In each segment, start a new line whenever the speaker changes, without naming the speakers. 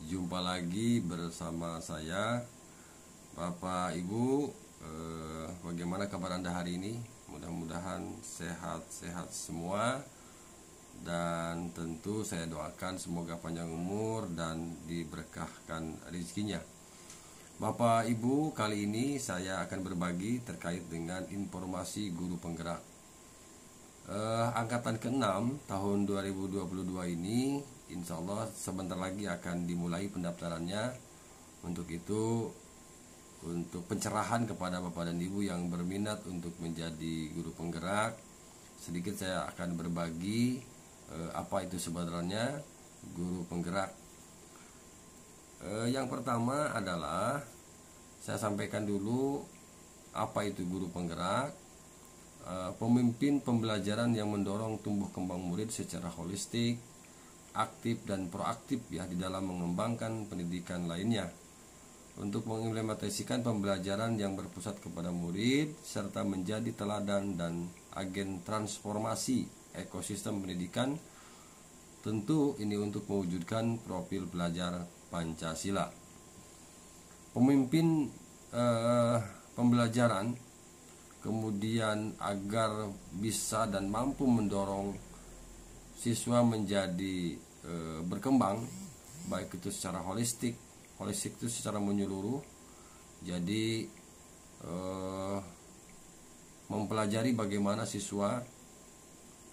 Jumpa lagi bersama saya, Bapak Ibu. Bagaimana kabar Anda hari ini? Mudah-mudahan sehat-sehat semua. Dan tentu saya doakan semoga panjang umur dan diberkahkan rezekinya. Bapak Ibu, kali ini saya akan berbagi terkait dengan informasi guru penggerak. Angkatan ke-6 tahun 2022 ini insya Allah sebentar lagi akan dimulai pendaftarannya. Untuk itu, untuk pencerahan kepada Bapak dan Ibu yang berminat untuk menjadi guru penggerak, sedikit saya akan berbagi apa itu sebenarnya guru penggerak. Yang pertama adalah saya sampaikan dulu apa itu guru penggerak. Pemimpin pembelajaran yang mendorong tumbuh kembang murid secara holistik, aktif dan proaktif ya di dalam mengembangkan pendidikan lainnya. Untuk mengimplementasikan pembelajaran yang berpusat kepada murid serta menjadi teladan dan agen transformasi ekosistem pendidikan. Tentu ini untuk mewujudkan profil pelajar Pancasila. Pemimpin pembelajaran kemudian agar bisa dan mampu mendorong siswa menjadi berkembang, baik itu secara holistik itu secara menyeluruh. Jadi mempelajari bagaimana siswa,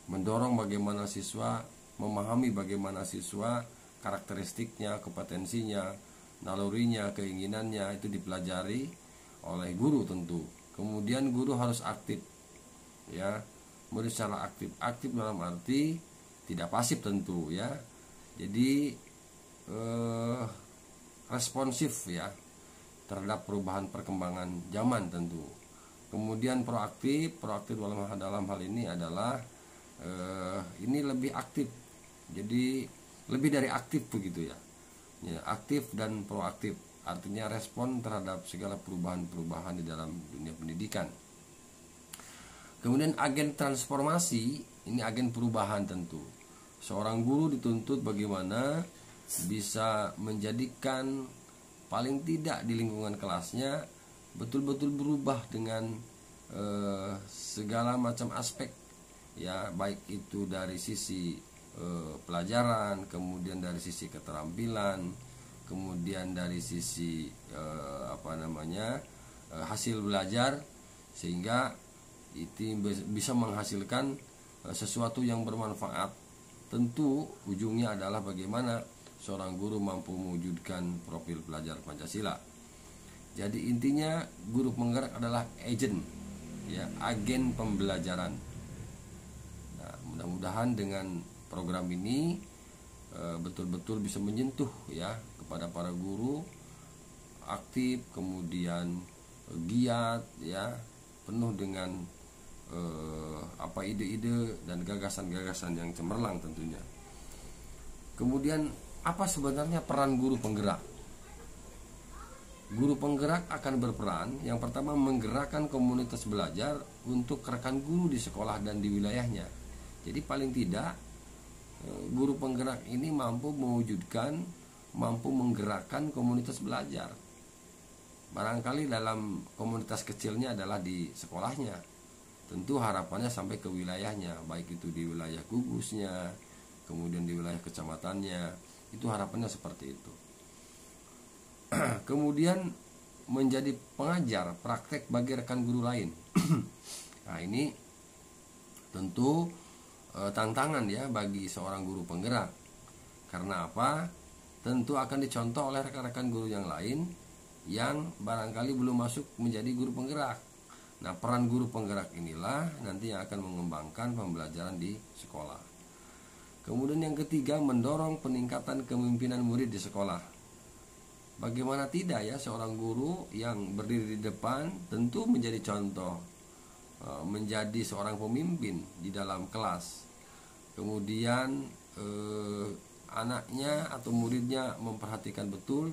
mendorong bagaimana siswa, memahami bagaimana siswa, karakteristiknya, kompetensinya, nalurinya, keinginannya itu dipelajari oleh guru tentu. Kemudian guru harus aktif, ya, murid secara aktif dalam arti tidak pasif tentu, ya. Jadi responsif ya terhadap perubahan perkembangan zaman tentu. Kemudian proaktif dalam hal ini adalah ini lebih aktif, jadi lebih dari aktif begitu ya. Aktif dan proaktif. Artinya respon terhadap segala perubahan-perubahan di dalam dunia pendidikan. Kemudian agen transformasi, ini agen perubahan tentu. Seorang guru dituntut bagaimana bisa menjadikan paling tidak di lingkungan kelasnya betul-betul berubah dengan segala macam aspek, ya, baik itu dari sisi pelajaran, kemudian dari sisi keterampilan, kemudian dari sisi hasil belajar, sehingga itu bisa menghasilkan sesuatu yang bermanfaat. Tentu ujungnya adalah bagaimana seorang guru mampu mewujudkan profil pelajar Pancasila. Jadi intinya guru penggerak adalah agent, ya, agen pembelajaran. Nah, mudah-mudahan dengan program ini betul-betul bisa menyentuh ya kepada para guru, aktif, kemudian giat ya, penuh dengan ide-ide dan gagasan-gagasan yang cemerlang tentunya. Kemudian apa sebenarnya peran guru penggerak? Guru penggerak akan berperan yang pertama menggerakkan komunitas belajar untuk rekan guru di sekolah dan di wilayahnya. Jadi paling tidak guru penggerak ini mampu menggerakkan komunitas belajar. Barangkali dalam komunitas kecilnya adalah di sekolahnya. Tentu harapannya sampai ke wilayahnya, baik itu di wilayah gugusnya, kemudian di wilayah kecamatannya. Itu harapannya seperti itu. Kemudian menjadi pengajar praktek bagi rekan guru lain. Nah, ini tentu tantangan ya bagi seorang guru penggerak. Karena apa? Tentu akan dicontoh oleh rekan-rekan guru yang lain yang barangkali belum masuk menjadi guru penggerak. Nah, peran guru penggerak inilah nanti yang akan mengembangkan pembelajaran di sekolah. Kemudian yang ketiga, mendorong peningkatan kepemimpinan murid di sekolah. Bagaimana tidak ya, seorang guru yang berdiri di depan tentu menjadi contoh, menjadi seorang pemimpin di dalam kelas. Kemudian anaknya atau muridnya memperhatikan betul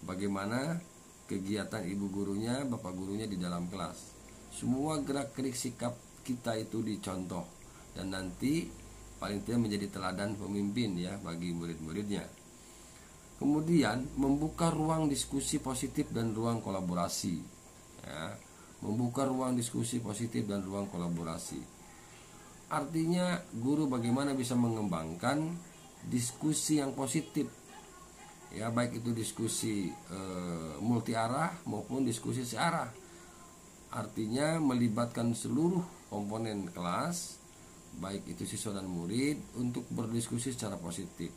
bagaimana kegiatan ibu gurunya, bapak gurunya di dalam kelas. Semua gerak-gerik sikap kita itu dicontoh dan nanti paling tidak menjadi teladan pemimpin ya bagi murid-muridnya. Kemudian membuka ruang diskusi positif dan ruang kolaborasi, ya. Membuka ruang diskusi positif dan ruang kolaborasi. Artinya guru bagaimana bisa mengembangkan diskusi yang positif, ya, baik itu diskusi multi arah maupun diskusi searah. Artinya melibatkan seluruh komponen kelas, baik itu siswa dan murid, untuk berdiskusi secara positif,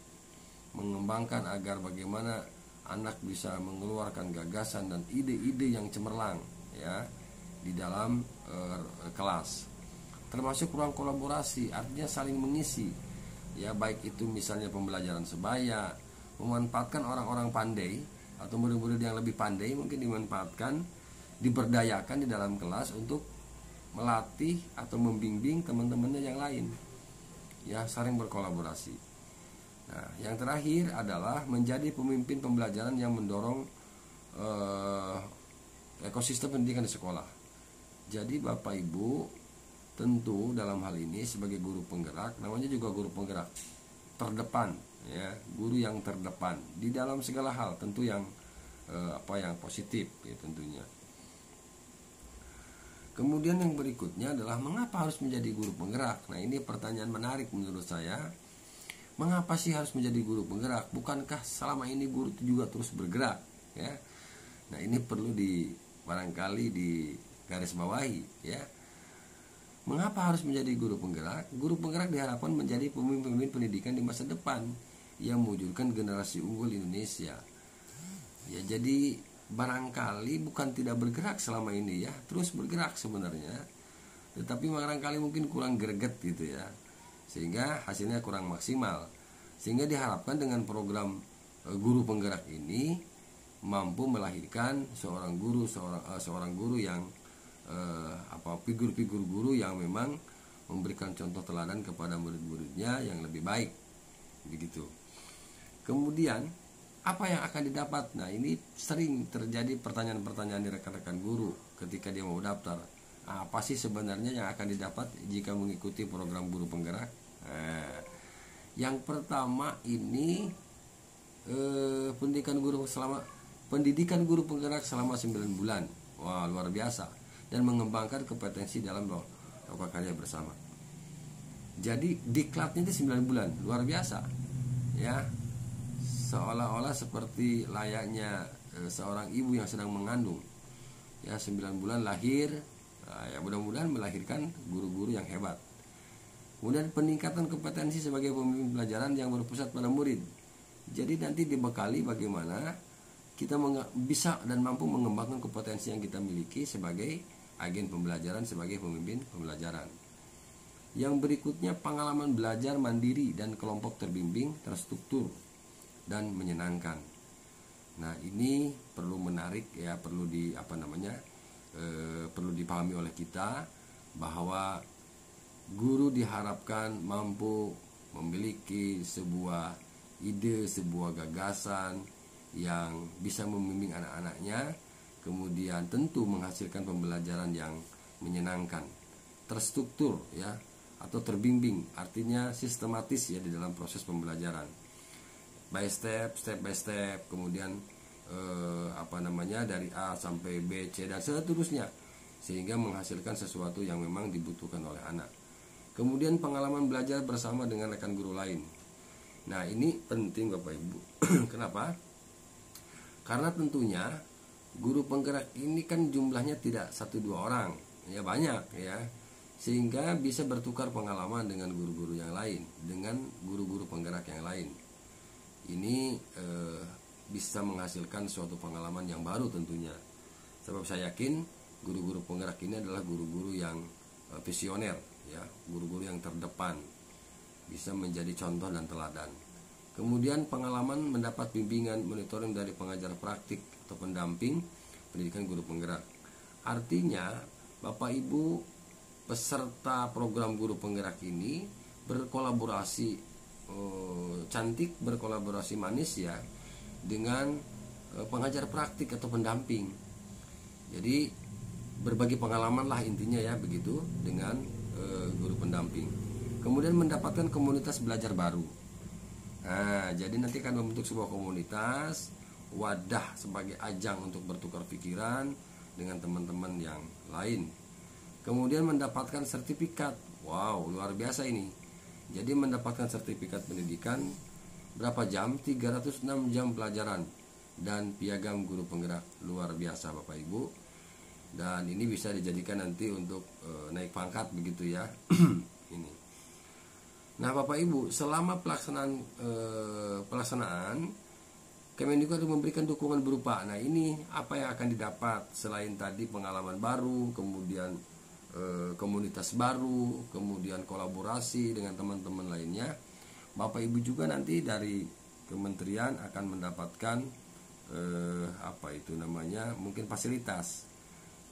mengembangkan agar bagaimana anak bisa mengeluarkan gagasan dan ide-ide yang cemerlang, ya, di dalam kelas. Termasuk ruang kolaborasi, artinya saling mengisi, ya, baik itu misalnya pembelajaran sebaya, memanfaatkan orang-orang pandai atau murid-murid yang lebih pandai mungkin dimanfaatkan, diberdayakan di dalam kelas untuk melatih atau membimbing teman-temannya yang lain, ya, saling berkolaborasi. Nah, yang terakhir adalah menjadi pemimpin pembelajaran yang mendorong ekosistem pendidikan di sekolah. Jadi Bapak Ibu tentu dalam hal ini sebagai guru penggerak, namanya juga guru penggerak terdepan, ya, guru yang terdepan di dalam segala hal, tentu yang yang positif, ya, tentunya. Kemudian yang berikutnya adalah mengapa harus menjadi guru penggerak? Nah, ini pertanyaan menarik menurut saya. Mengapa sih harus menjadi guru penggerak? Bukankah selama ini guru itu juga terus bergerak, ya? Nah, ini perlu barangkali di garis bawahi, ya. Mengapa harus menjadi guru penggerak? Guru penggerak diharapkan menjadi pemimpin pendidikan di masa depan yang mewujudkan generasi unggul Indonesia. Ya, jadi barangkali bukan tidak bergerak selama ini, ya, terus bergerak sebenarnya, tetapi barangkali mungkin kurang greget gitu, ya, sehingga hasilnya kurang maksimal. Sehingga diharapkan dengan program guru penggerak ini mampu melahirkan seorang guru yang figur-figur guru yang memang memberikan contoh teladan kepada murid-muridnya yang lebih baik, begitu. Kemudian apa yang akan didapat? Nah, ini sering terjadi pertanyaan-pertanyaan di rekan-rekan guru ketika dia mau daftar. Apa sih sebenarnya yang akan didapat jika mengikuti program guru penggerak? Nah, yang pertama ini pendidikan guru penggerak selama 9 bulan. Wah, luar biasa, dan mengembangkan kompetensi dalam melakukan karya bersama. Jadi diklatnya itu 9 bulan, luar biasa, ya. Seolah-olah seperti layaknya seorang ibu yang sedang mengandung, ya, 9 bulan lahir. Nah, ya, mudah-mudahan melahirkan guru-guru yang hebat. Kemudian peningkatan kompetensi sebagai pemimpin pelajaran yang berpusat pada murid. Jadi nanti dibekali bagaimana kita bisa dan mampu mengembangkan kompetensi yang kita miliki sebagai agen pembelajaran, sebagai pemimpin pembelajaran. Yang berikutnya pengalaman belajar mandiri dan kelompok terbimbing, terstruktur dan menyenangkan. Nah, ini perlu menarik, ya, perlu perlu dipahami oleh kita bahwa guru diharapkan mampu memiliki sebuah ide, sebuah gagasan yang bisa membimbing anak-anaknya, kemudian tentu menghasilkan pembelajaran yang menyenangkan, terstruktur, ya, atau terbimbing, artinya sistematis, ya, di dalam proses pembelajaran, step by step, kemudian dari A sampai B, C, dan seterusnya, sehingga menghasilkan sesuatu yang memang dibutuhkan oleh anak. Kemudian pengalaman belajar bersama dengan rekan guru lain. Nah, ini penting Bapak Ibu. Kenapa? Karena tentunya guru penggerak ini kan jumlahnya tidak 1-2 orang, ya, banyak, ya, sehingga bisa bertukar pengalaman dengan guru-guru yang lain, dengan guru-guru penggerak yang lain. Ini bisa menghasilkan suatu pengalaman yang baru tentunya. Sebab saya yakin guru-guru penggerak ini adalah guru-guru yang visioner, ya, guru-guru yang terdepan, bisa menjadi contoh dan teladan. Kemudian pengalaman mendapat bimbingan monitoring dari pengajar praktik atau pendamping pendidikan guru penggerak. Artinya Bapak Ibu peserta program guru penggerak ini berkolaborasi cantik, berkolaborasi manis, ya, dengan pengajar praktik atau pendamping. Jadi berbagi pengalaman lah intinya, ya, begitu, dengan guru pendamping. Kemudian mendapatkan komunitas belajar baru. Nah, jadi nanti akan membentuk sebuah komunitas, wadah sebagai ajang untuk bertukar pikiran dengan teman-teman yang lain. Kemudian mendapatkan sertifikat. Wow, luar biasa ini. Jadi mendapatkan sertifikat pendidikan berapa jam? 306 jam pelajaran dan piagam guru penggerak. Luar biasa Bapak Ibu. Dan ini bisa dijadikan nanti untuk naik pangkat begitu ya. Ini. Nah Bapak Ibu, selama pelaksanaan Kemendikbud memberikan dukungan berupa, nah ini apa yang akan didapat selain tadi pengalaman baru, kemudian komunitas baru, kemudian kolaborasi dengan teman-teman lainnya. Bapak Ibu juga nanti dari kementerian akan mendapatkan mungkin fasilitas.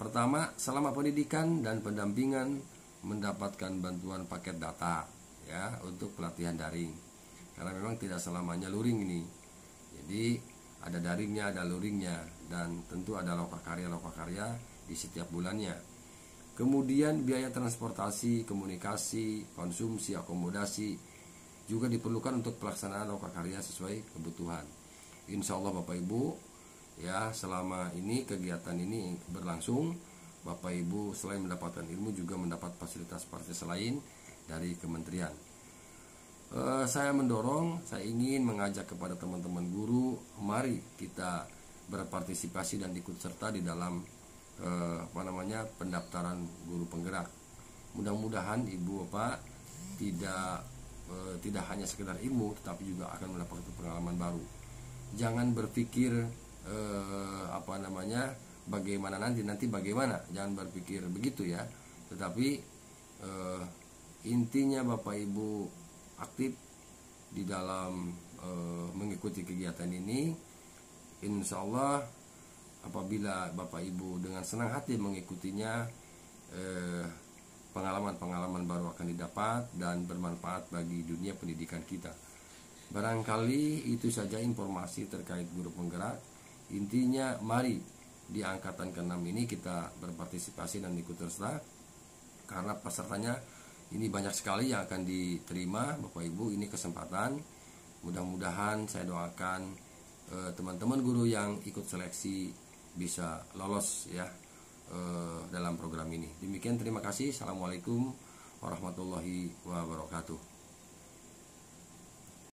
Pertama, selama pendidikan dan pendampingan mendapatkan bantuan paket data ya untuk pelatihan daring. Karena memang tidak selamanya luring ini. Jadi ada daringnya, ada luringnya, dan tentu ada lokakarya di setiap bulannya. Kemudian biaya transportasi, komunikasi, konsumsi, akomodasi juga diperlukan untuk pelaksanaan lokakarya sesuai kebutuhan. Insya Allah Bapak Ibu, ya selama ini kegiatan ini berlangsung, Bapak Ibu selain mendapatkan ilmu juga mendapat fasilitas-fasilitas lain dari kementerian. Saya ingin mengajak kepada teman-teman guru, mari kita berpartisipasi dan ikut serta di dalam pendaftaran guru penggerak. Mudah-mudahan Ibu Bapak tidak hanya sekedar ilmu, tetapi juga akan mendapatkan pengalaman baru. Jangan berpikir bagaimana nanti bagaimana, jangan berpikir begitu ya. Tetapi intinya Bapak Ibu aktif di dalam mengikuti kegiatan ini. Insya Allah apabila Bapak Ibu dengan senang hati mengikutinya, pengalaman-pengalaman baru akan didapat dan bermanfaat bagi dunia pendidikan kita. Barangkali itu saja informasi terkait guru penggerak. Intinya mari di angkatan ke-6 ini kita berpartisipasi dan ikut serta, karena pesertanya ini banyak sekali yang akan diterima Bapak Ibu. Ini kesempatan, mudah-mudahan saya doakan teman-teman guru yang ikut seleksi bisa lolos ya dalam program ini. Demikian, terima kasih. Assalamualaikum warahmatullahi wabarakatuh.